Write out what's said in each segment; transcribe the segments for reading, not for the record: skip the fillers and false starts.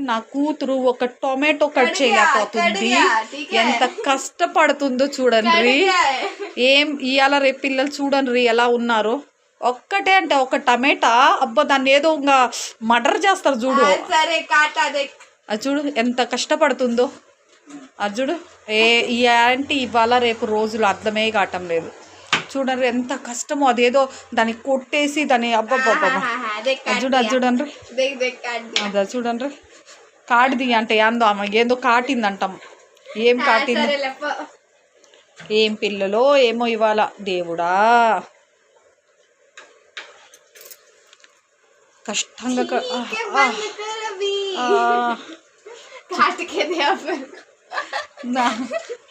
నా కూతురు ఒక టొమాటో కట్ చేయలేకపోతుంది. ఎంత కష్టపడుతుందో చూడండి. ఏం ఇవాళ రేపు పిల్లలు చూడండి ఎలా ఉన్నారు. ఒక్కటే అంటే ఒక టమాటా అబ్బా దాన్ని ఏదో ఇంకా మర్డర్ చేస్తారు చూడు. అది చూడు ఎంత కష్టపడుతుందో. అది చూడు ఈ యాంటీ ఇవాళ రేపు రోజులు అర్థమే కావటం లేదు. చూడండి ఎంత కష్టమో. అదేదో దాన్ని కొట్టేసి దాన్ని అబ్బబ్బబ్బా అది చూడండి అదా చూడండి. కాటిది అంటే ఏందో ఆమె ఏందో కాటిందంటాం. ఏం కాటింది ఏం పిల్లలో ఏమో ఇవాళ దేవుడా. కష్టంగా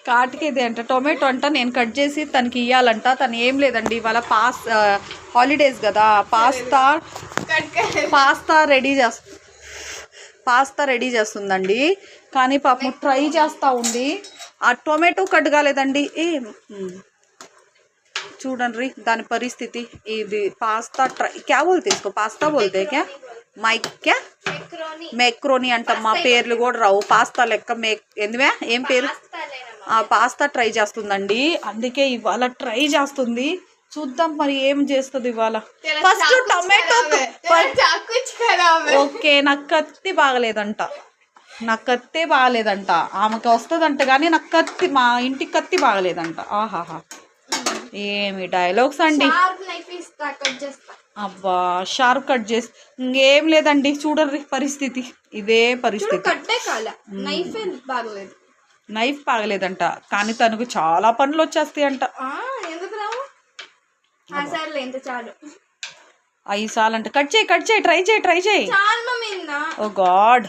కాటికేది అంట టొమాటో అంట నేను కట్ చేసి తనకి ఇవ్వాలంట. తను ఏం లేదండి ఇవాళ హాలిడేస్ కదా పాస్తా రెడీ చేస్తుందండి. కానీ పాపం ట్రై చేస్తూ ఉంది. ఆ టొమాటో కట్ కాలేదండి. చూడండి దాని పరిస్థితి. ఇది పాస్తా ట్రై క్యా బోల్తే ఇస్కో పాస్తా బోల్తే క్యా క్యా మెక్రోని అంటమ్మా. పేర్లు కూడా రావు పాస్తా లెక్క. ఎందువే ఏం పేరు పాస్తా ట్రై చేస్తుందండి. అందుకే ఇవాళ ట్రై చేస్తుంది. చూద్దాం మరి ఏం చేస్తుంది ఇవాళ. ఫస్ట్ టొమాటో ఓకే నాకు కత్తి బాగలేదంట. ఆమెకి వస్తుందంట కానీ నాకు కత్తి మా ఇంటికి కత్తి బాగలేదంట. ఆహాహా ఏమి డైలాగ్స్ అండి. అబ్బా షార్ప్ కట్ చేసి ఇంకేం లేదండి. చూడండి పరిస్థితి ఇదే పరిస్థితి. నైఫ్ బాగలేదంట కానీ తనకు చాలా పనులు వచ్చేస్తాయి అంట. 5 సార్లు అంట. కట్ చేయి ట్రై చేయి. ఓ గాడ్